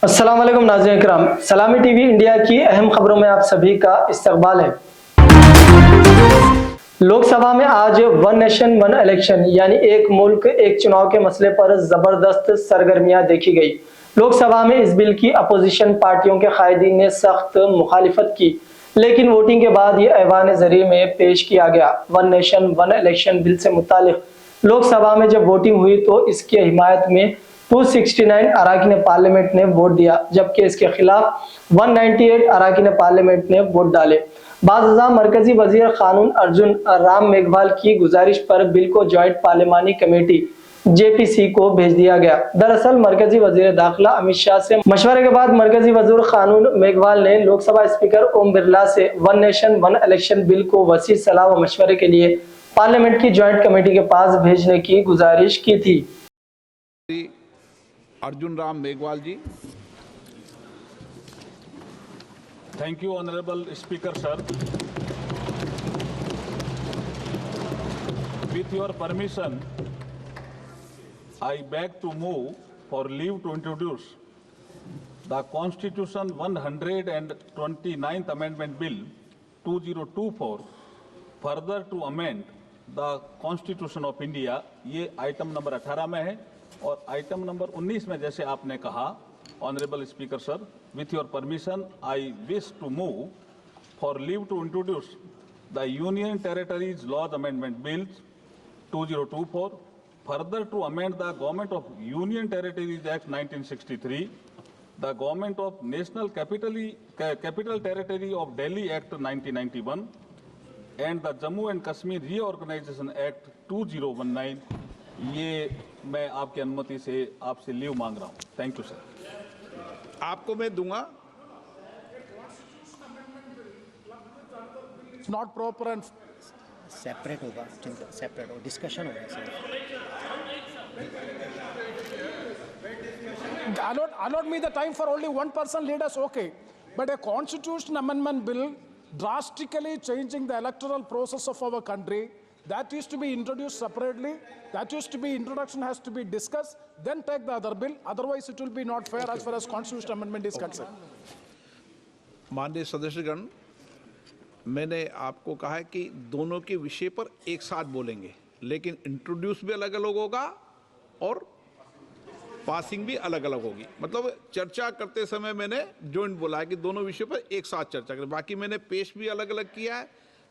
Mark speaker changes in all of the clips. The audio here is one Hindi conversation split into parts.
Speaker 1: अस्सलाम वालेकुम नाज़रीन इकराम, सलामी टीवी इंडिया की अहम खबरों में आप सभी का इस्तकबाल है। लोकसभा में आज वन नेशन वन इलेक्शन यानी एक मुल्क एक चुनाव के मसले पर जबरदस्त सरगर्मियां देखी गई। लोकसभा में इस बिल की अपोजिशन पार्टियों के कायदीन ने सख्त मुखालिफत की, लेकिन वोटिंग के बाद ये ऐवान ज़री में पेश किया गया। One nation one election bill से मुतालिक लोकसभा में जब वोटिंग हुई तो इसकी हिमायत में 269 अराकीन पार्लियामेंट ने वोट दिया, जबकि इसके खिलाफ 198 अराकीन पार्लियामेंट ने वोट डाले। बाज़ मरकजी वजीर कानून अर्जुन राम मेघवाल की गुजारिश पर बिल को जॉइंट पार्लियामानी कमेटी JPC को भेज दिया गया। दरअसल मरकजी वजीर दाखिला अमित शाह से मशवरे के बाद मरकजी वजीर कानून मेघवाल ने लोकसभा स्पीकर ओम बिरला से one nation one election bill को वसी सलाह व मशवरे के लिए पार्लियामेंट की जॉइंट कमेटी के पास भेजने की गुजारिश की थी।
Speaker 2: अर्जुन राम मेघवाल जी।
Speaker 3: Thank you, Honorable Speaker, sir. With your permission, I beg to move for leave to introduce the Constitution 129th Amendment Bill 2024, further to amend the Constitution of India। ये आइटम नंबर 18 में है और आइटम नंबर 19 में जैसे आपने कहा, honourable speaker sir, with your permission I wish to move for leave to introduce the union territories laws amendment bill 2024, further to amend the government of union territories act 1963, the government of national capital territory of Delhi act 1991 and the Jammu and Kashmir reorganisation act 2019। ये मैं आपकी अनुमति से आपसे लीव मांग रहा हूं। Thank you sir.
Speaker 2: आपको मैं दूंगा।
Speaker 4: नॉट प्रॉपर एंड
Speaker 5: सेपरेट होगा, सेपरेट होगा, डिस्कशन होगा sir.
Speaker 4: allot me the time for only one person lead us, okay, but a constitution amendment bill drastically changing the electoral process of our country, that is to be introduced separately. That is to be introduction has to be discussed, then take the other bill. Otherwise, it will be not fair as far as constitutional amendment is concerned.
Speaker 2: माननीय सदस्यगण, मैंने आपको कहा है कि दोनों के विषय पर एक साथ बोलेंगे, लेकिन इंट्रोड्यूस भी अलग अलग होगा और पासिंग भी अलग अलग होगी। मतलब चर्चा करते समय मैंने जॉइंट बोला है कि दोनों विषयों पर एक साथ चर्चा करें। बाकी मैंने पेश भी अलग अलग किया है,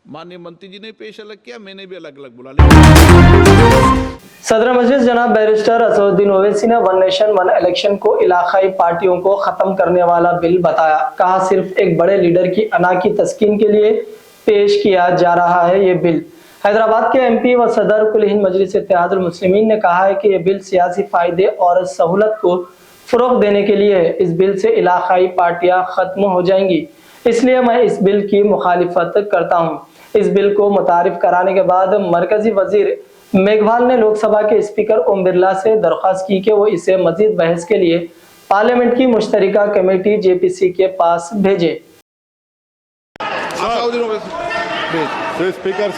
Speaker 2: माननीय मंत्री जी ने पेश अलग किया, मैंने भी अलग अलग बोला।
Speaker 1: सदर मजलिस जनाब बैरिस्टर असदुद्दीन ओवैसी ने वन नेशन वन इलेक्शन को इलाकाई पार्टियों को खत्म करने वाला बिल बताया। कहा, सिर्फ एक बड़े लीडर की अना की तस्कीन के लिए पेश किया जा रहा है ये बिल। हैदराबाद के MP व सदर कुल हिंद मजलिस इत्तेहादुल मुस्लिमीन ने कहा है कि ये बिल सियासी फायदे और सहूलत को फरोग देने के लिए है। इस बिल से इलाकाई पार्टियां खत्म हो जाएंगी, इसलिए मैं इस बिल की मुखालिफत करता हूँ। इस बिल को मुतारिफ कराने के बाद मरकजी वजीर मेघवाल ने लोकसभा के स्पीकर ओम बिरला से दरख्वास्त की कि वो इसे मजीद बहस के लिए पार्लियामेंट की मुश्तरका कमेटी JPC के पास भेजे।
Speaker 6: Speaker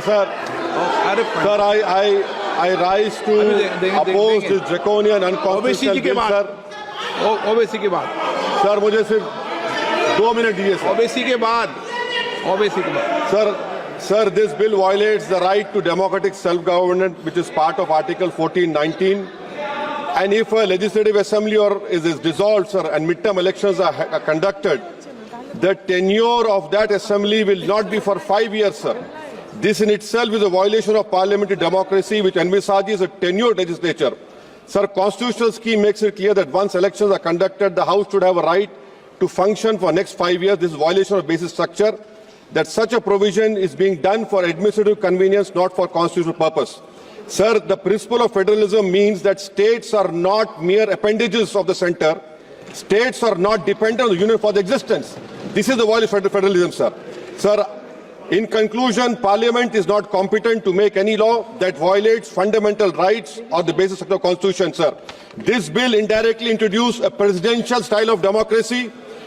Speaker 6: sir, I rise to oppose this draconian unconstitutional bill, sir।
Speaker 2: OBC के बाद
Speaker 6: सर मुझे सिर्फ 2 मिनट दीजिए सर।
Speaker 2: ओबीसी के बाद
Speaker 6: Sir, this bill violates the right to democratic self-government, which is part of Article 1419. And if a legislative assembly is dissolved, sir, and midterm elections are conducted, the tenure of that assembly will not be for 5 years, sir. This in itself is a violation of parliamentary democracy, which envisages a tenured legislature. Sir, constitutional scheme makes it clear that once elections are conducted, the House should have a right to function for next 5 years. This is violation of basic structure. That such a provision is being done for administrative convenience, not for constitutional purpose. Sir, the principle of federalism means that states are not mere appendages of the center. States are not dependent on the union for the existence. This is the violation of federalism, sir. Sir, in conclusion, Parliament is not competent to make any law that violates fundamental rights or the basis of the Constitution, sir. This bill indirectly introduced a presidential style of democracy.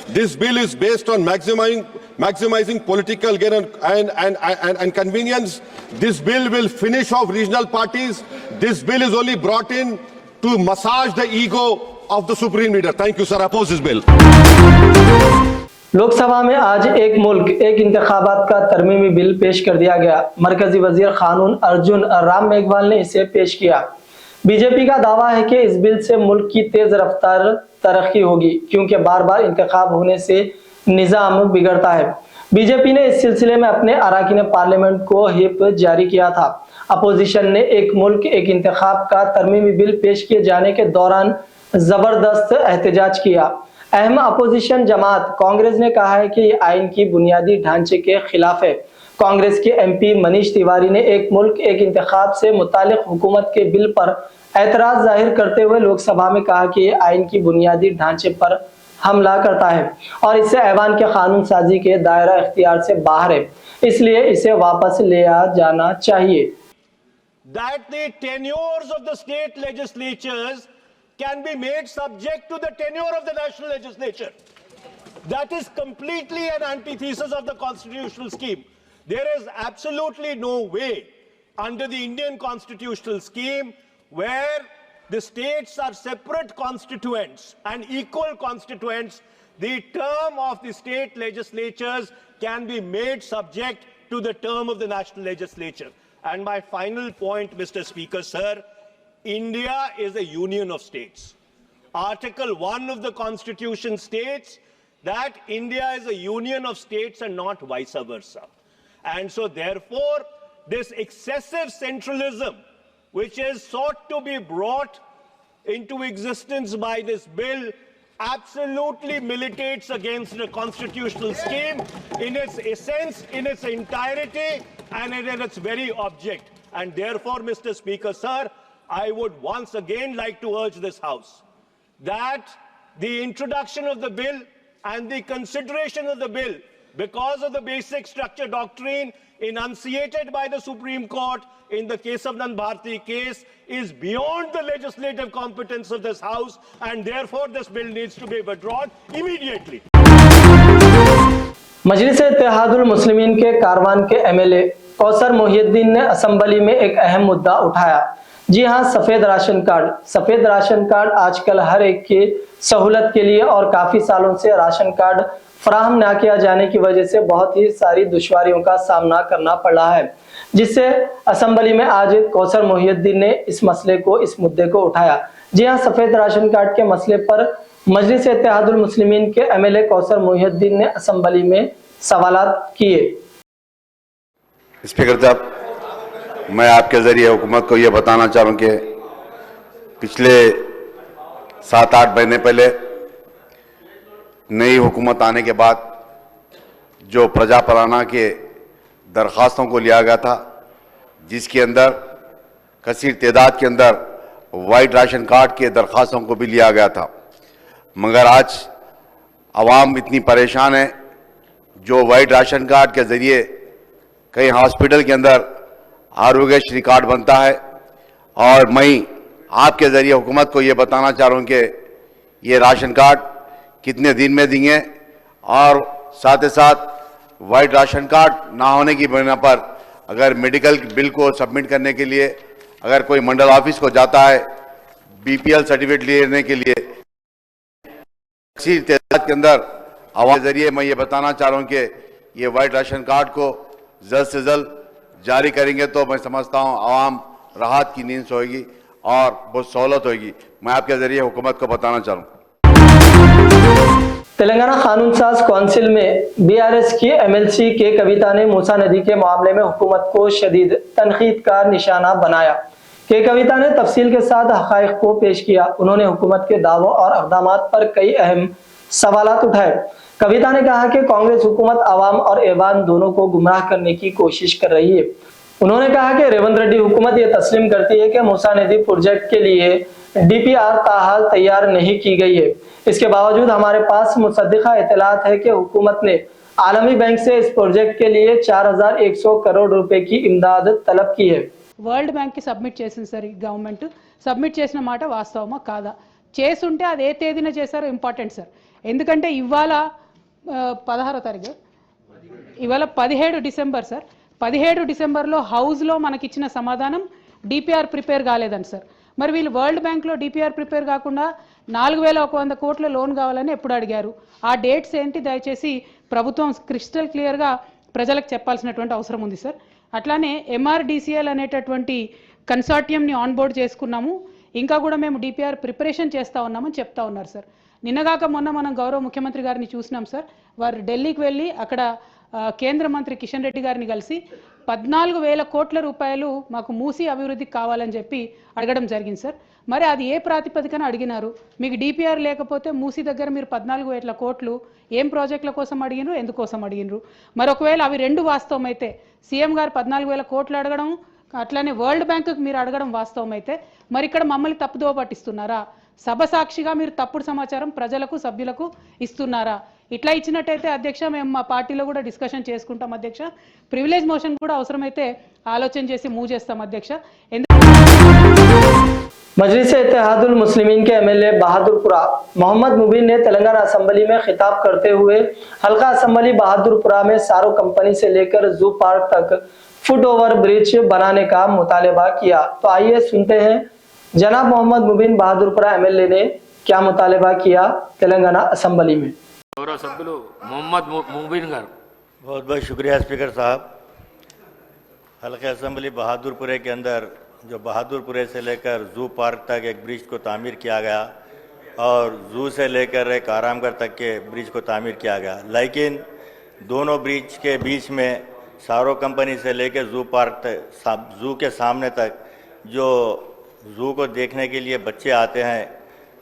Speaker 6: This bill is based on maximizing political gain and convenience. This bill will finish off regional parties. This bill is only brought in to massage the ego of the supreme leader. Thank you, sir. I oppose this bill.
Speaker 1: Lok Sabha में आज एक मुल्क एक इंतखाबात का तरमीमी बिल पेश कर दिया गया। मरकजी वजीर कानून अर्जुन राम मेघवाल ने इसे पेश किया। बीजेपी का दावा है कि इस बिल से मुल्क की तेज रफ्तार तरक्की होगी, क्योंकि बार बार इंतखाब होने से निजाम बिगड़ता है। बीजेपी ने इस सिलसिले में अपने अराकीन पार्लियामेंट को व्हिप जारी किया था। अपोजिशन ने एक मुल्क एक इंतखाब का तरमीमी बिल पेश किए जाने के दौरान जबरदस्त एहतजाज किया। अहम अपोजिशन जमात कांग्रेस ने कहा है कि यह आइन की बुनियादी ढांचे के खिलाफ है। कांग्रेस के एमपी मनीष तिवारी ने एक मुल्क एक इंतखाब से मुतालिक हुकूमत के बिल पर एतराज जाहिर करते हुए लोकसभा में कहा कि यह आइन की बुनियादी ढांचे पर हमला करता है और इससे ऐवान के कानून साजी के दायरा इख्तियार से बाहर है, इसलिए इसे वापस लिया जाना चाहिए।
Speaker 7: That the tenures of the state legislatures can be made subject to the tenure of the national legislature. That is completely an antithesis of the constitutional scheme. There is absolutely no way under the Indian constitutional scheme where the states are separate constituents and equal constituents, the term of the state legislatures can be made subject to the term of the national legislature. And my final point, Mr. Speaker, sir, India is a union of states. Article 1 of the Constitution states that India is a union of states and not vice versa. And so therefore, this excessive centralism, which is sought to be brought into existence by this bill, absolutely militates against the constitutional scheme in its essence, in its entirety, and in its very object. And therefore, Mr. Speaker, sir, I would once again like to urge this House that the introduction of the bill and the consideration of the bill, because of the basic structure doctrine enunciated by the Supreme Court in the case of Nand Bharti case, is beyond the legislative competence of this House, and therefore this bill needs to be withdrawn immediately.
Speaker 1: Majlis-e-Ittehadul मुस्लिमीन के कारवान के एमएलए कौसर मोहिउद्दीन ने असेंबली में एक अहम मुद्दा उठाया। जी हां, सफेद राशन कार्ड। सफेद राशन कार्ड आजकल हर एक की सहूलत के लिए और काफी सालों से राशन कार्ड फराहम न किया जाने की वजह से बहुत ही सारी दुश्वारियों का सामना करना पड़ रहा है, जिससे असेंबली में आज कौसर मोहिउद्दीन ने इस मसले को, इस मुद्दे को उठाया। जी हां, सफेद राशन कार्ड के मसले पर मजलिस-ए-इत्तेहादुल मुस्लिमीन के एमएलए कौसर मोहिउद्दीन ने असेंबली में सवालात किए।
Speaker 8: स्पीकर साहब, मैं आपके जरिए हुकूमत को यह बताना चाह रहा हूं कि पिछले 7-8 महीने पहले नई हुकूमत आने के बाद जो प्रजापराना के दरख्वास्तों को लिया गया था, जिसके अंदर कसीर तादाद के अंदर वाइट राशन कार्ड के दरख्वास्तों को भी लिया गया था, मगर आज आवाम इतनी परेशान है। जो वाइट राशन कार्ड के ज़रिए कई हॉस्पिटल के अंदर आरोग्यश्री कार्ड बनता है, और मैं आपके ज़रिए हुकूमत को ये बताना चाह रहा हूँ कि ये राशन कार्ड कितने दिन में देंगे, और साथ ही साथ वाइट राशन कार्ड ना होने की बिना पर अगर मेडिकल बिल को सबमिट करने के लिए अगर कोई मंडल ऑफिस को जाता है बीपीएल सर्टिफिकेट लेने के लिए, इसी तादाद के अंदर आवाम के जरिए मैं ये बताना चाह रहा हूँ कि ये वाइट राशन कार्ड को जल्द से जल्द जारी करेंगे तो मैं समझता हूँ आवाम राहत की नींद सोएगी और बहुत सहूलत होगी। मैं आपके जरिए हुकूमत को बताना चाह रहा हूँ।
Speaker 1: तेलंगाना कानून साज काउंसिल में बीआरएस की एमएलसी के कविता ने मूसा नदी के मामले में हुकूमत को शदीद तनकीद का निशाना बनाया। के कविता ने तफसील के साथ हक़ाइक़ को पेश किया। उन्होंने हुकूमत के दावों और इक़दामात पर कई अहम सवालात उठाए। कविता ने कहा कि कांग्रेस हुकूमत आवाम और ऐवान दोनों को गुमराह करने की कोशिश कर रही है। उन्होंने कहा कि रेवंत रेड्डी हुकूमत ये तस्लीम करती है कि मूसा नदी प्रोजेक्ट के लिए डीपीआर ताहाल तैयार नहीं की गई है। इसके बावजूद हमारे पास मुसद्दिक़ा इत्तलात है कि हुकूमत ने आलमी बैंक से इस प्रोजेक्ट के लिए 4100 करोड़ रुपए की इमदाद तलब की है।
Speaker 9: వరల్డ్ బ్యాంక్ కి సబ్మిట్ చేసింది సార్, ఈ గవర్నమెంట్ సబ్మిట్ చేసిన మాట వాస్తవమా కాదా, చేసుంటే అది ఏ తేదీన చేశారో ఇంపార్టెంట్ సార్. ఎందుకంటే ఇవాళ 16వ తారీఖు, ఇవాళ 17 డిసెంబర్ సార్. 17 డిసెంబర్లో హౌస్లో మనకిచ్చిన సమాధానం డిపిఆర్ ప్రిపేర్ కాలేదని సార్. మరి వీళ్ళు వరల్డ్ బ్యాంక్లో డిపిఆర్ ప్రిపేర్ కాకుండా 4100 కోట్ల లోన్ కావాలని ఎప్పుడు అడిగారు? ఆ డేట్స్ ఏంటి దయచేసి ప్రభుత్వం క్రిస్టల్ క్లియర్గా ప్రజలకు చెప్పాల్సినటువంటి అవసరం ఉంది సార్. అట్లానే MRDCL అనేటటువంటి కన్సార్టియంని ఆన్బోర్డ్ చేసుకున్నాము, ఇంకా కూడా మేము డిపిఆర్ ప్రిపరేషన్ చేస్తూ ఉన్నామని చెప్తా ఉన్నారు సార్. నిన్నగాక మొన్న మనం గౌరవ ముఖ్యమంత్రి గారిని చూసినాం సార్. వారు ఢిల్లీకి వెళ్ళి అక్కడ కేంద్ర మంత్రి కిషన్ రెడ్డి గారిని కలిసి 14,000 కోట్ల రూపాయలు మాకు మూసీ అభివృద్ధికి కావాలని చెప్పి అడగడం జరిగింది సార్. మరి అది ఏ ప్రాతిపదికన అడిగినారు? మీకు డిపిఆర్ లేకపోతే మూసీ దగ్గర మీరు 14,000 కోట్లు ఏం ప్రాజెక్టుల కోసం అడిగినారు, ఎందుకోసం అడిగినారు? మరి ఒకవేళ అవి రెండు వాస్తవం అయితే సీఎం గారు 14,000 కోట్లు అడగడం, అట్లానే వరల్డ్ బ్యాంకుకి మీరు అడగడం వాస్తవం అయితే మరి ఇక్కడ మమ్మల్ని తప్పుదోవ పట్టిస్తున్నారా? సభ సాక్షిగా మీరు తప్పుడు సమాచారం ప్రజలకు సభ్యులకు ఇస్తున్నారా? ఇట్లా ఇచ్చినట్టయితే అధ్యక్ష మేము మా పార్టీలో కూడా డిస్కషన్ చేసుకుంటాం అధ్యక్ష. ప్రివిలేజ్ మోషన్ కూడా అవసరమైతే ఆలోచన చేసి మూవ్ చేస్తాం అధ్యక్ష.
Speaker 1: मजलिस इत्तेहादुल मुस्लिमीन के एमएलए बहादुरपुरा मोहम्मद मुबीन ने तेलंगाना असेंबली में खिताब करते हुए हल्का असेंबली बहादुरपुरा में सारो कंपनी से लेकर जू पार्क तक फुट ओवर ब्रिज बनाने का मुतालबा किया। तो आइए सुनते हैं जनाब मोहम्मद मुबीन बहादुरपुरा एमएलए ने क्या मुतालबा किया तेलंगाना असेंबली में।
Speaker 10: गौरव सभ्युलु मोहम्मद मुबीन गारू
Speaker 11: बहुत बहुत शुक्रिया स्पीकर साहब। हल्के असेंबली बहादुरपुरे के अंदर जो बहादुरपुरे से लेकर जू पार्क तक एक ब्रिज को तामीर किया गया और जू से लेकर एक आरामगढ़ तक के ब्रिज को तामीर किया गया, लेकिन दोनों ब्रिज के बीच में सारो कंपनी से लेकर जू पार्क तक, जू के सामने तक जो जू को देखने के लिए बच्चे आते हैं,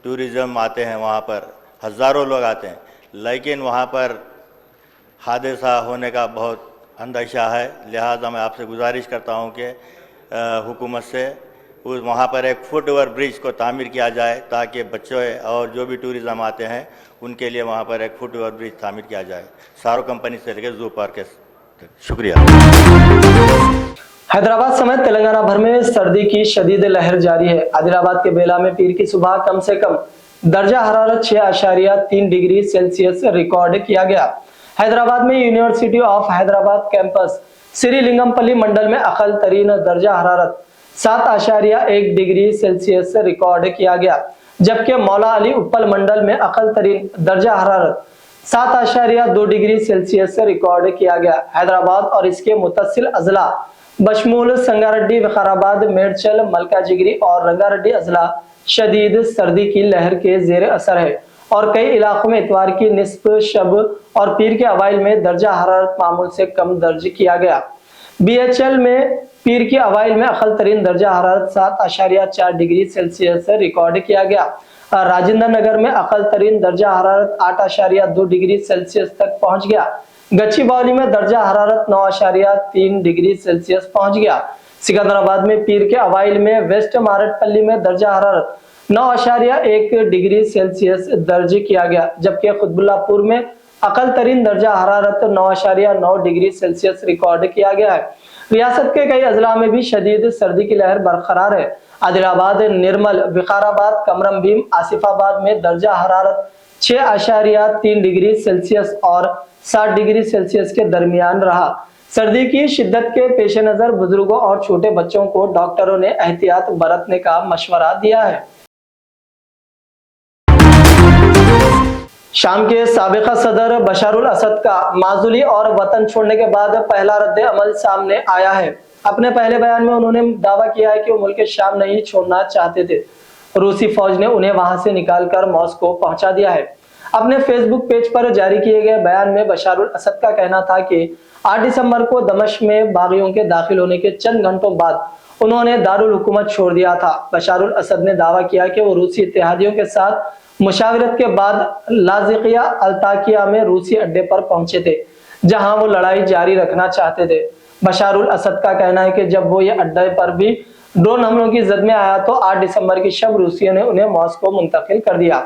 Speaker 11: टूरिज़्म आते हैं, वहाँ पर हज़ारों लोग आते हैं, लेकिन वहाँ पर हादसा होने का बहुत अंदेशा है। लिहाजा मैं आपसे गुजारिश करता हूँ कि हुकूमत से उस वहाँ पर एक फुट ओवर ब्रिज को तामीर किया जाए ताकि बच्चों और जो भी टूरिज़्म आते हैं उनके लिए वहाँ पर एक फुट ओवर ब्रिज तामीर किया जाए सारो कंपनी से लेकर जू पार्क के। शुक्रिया।
Speaker 1: हैदराबाद समेत तेलंगाना भर में सर्दी की शदीद लहर जारी है। आदिलाबाद के बेला में पीर की सुबह कम से कम दर्जा हरारत 6.3 डिग्री सेल्सियस रिकॉर्ड किया गया। हैदराबाद में university of Hyderabad campus Srilingampally मंडल में अकल तरीन दर्जा हरारत 7.1 डिग्री सेल्सियस रिकॉर्ड किया गया, जबकि मौला अली उप्पल मंडल में अकल तरीन दर्जा हरारत 7.2 डिग्री सेल्सियस रिकॉर्ड किया गया। हैदराबाद और इसके मुतसिल अजला बशमूल संगारेड्डी, विकाराबाद, मेडचल, मलकाजिगिरी और रंगारेड्डी अजला शदीद सर्दी की लहर के जेर असर है और कई इलाकों में इतवार की निस्फ शब और पीर के अवाइल में दर्जा हरारत मामूल से कम दर्ज किया गया। BHL में पीर के अवाइल में अकल तरीन दर्जा हरारत 7.4 डिग्री सेल्सियस रिकॉर्ड किया गया। राजेंद्र नगर में अकल तरीन दर्जा हरारत 8.2 डिग्री सेल्सियस तक पहुंच गया। गच्चीबौली में दर्जा हरारत 9.3 डिग्री सेल्सियस पहुंच गया। सिकंदराबाद में पीर के अवाइल में वेस्ट मारटपल्ली में दर्जा हरारत 9.1 डिग्री सेल्सियस दर्ज किया गया, जबकि खुतबुल्लापुर में अकल तरीन दर्जा हरारत 9.9 डिग्री सेल्सियस रिकॉर्ड किया गया है। रियासत के कई अजला में भी शदीद सर्दी की लहर बरकरार है। आदिलाबाद, निर्मल, विकाराबाद, कमरम भीम, आसिफाबाद में दर्जा हरारत 6.3 डिग्री सेल्सियस और 7 डिग्री सेल्सियस के दरमियान रहा। सर्दी की शिद्दत के पेश नजर बुजुर्गों और छोटे बच्चों को डॉक्टरों ने एहतियात बरतने का मशवरा दिया है। शाम के साबिका सदर बशारुल असद का माजुली और वतन छोड़ने के बाद पहला रद्द अमल सामने आया है। अपने पहले बयान में उन्होंने दावा किया है कि वो मुल्क शाम नहीं छोड़ना चाहते थे। रूसी फौज ने उन्हें वहां से निकालकर मॉस्को पहुंचा दिया है। अपने फेसबुक पेज पर जारी किए गए बयान में बशारुल असद का कहना था कि 8 दिसंबर को दमिश्क में बागियों के दाखिल होने के चंद घंटों बाद उन्होंने दारुल हुकूमत छोड़ दिया था। बशारुल असद ने दावा किया कि वो रूसी इत्तेहादियों के साथ मुशावरत के बाद लाजिकिया अल्ताकिया में रूसी अड्डे पर पहुंचे थे, जहां वो लड़ाई जारी रखना चाहते थे। बशारुल असद का कहना है कि जब वो ये अड्डे पर भी ड्रोन हमलों की जद में आया तो 8 दिसंबर की शब रूसियों ने उन्हें मॉस्को मुंतकिल कर दिया।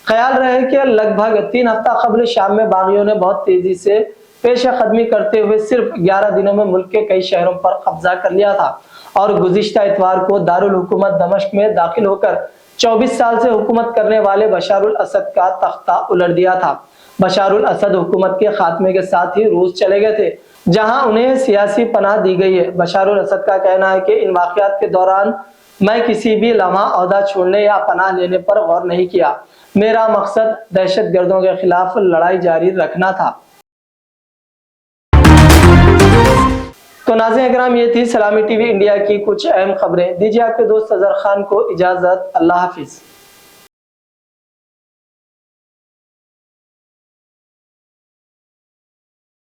Speaker 1: ख्याल रहे कि लगभग 3 हफ्ता कबल शाम में बागियों ने बहुत तेजी से पेश कदमी करते हुए सिर्फ 11 दिनों में मुल्क के कई शहरों पर कब्जा कर लिया था और गुज़िश्ता इतवार को दारुल हुकूमत दमिश्क में दाखिल होकर 24 साल से हुकूमत करने वाले बशारुल असद का तख्ता उलट दिया था। बशारुल असद हुकूमत के खात्मे के साथ ही रूस चले गए थे, जहां उन्हें सियासी पनाह दी गई है। बशारुल असद का कहना है कि इन वाक़यात के दौरान मैं किसी भी लम्हा ओहदा छोड़ने या पनाह लेने पर गौर नहीं किया। मेरा मकसद दहशतगर्दों के खिलाफ लड़ाई जारी रखना था। तो नाज़रीन इकराम, ये थी सलामी टीवी इंडिया की कुछ अहम खबरें। दीजिए आपके दोस्त अजहर खान को इजाजत। अल्लाह हाफिज।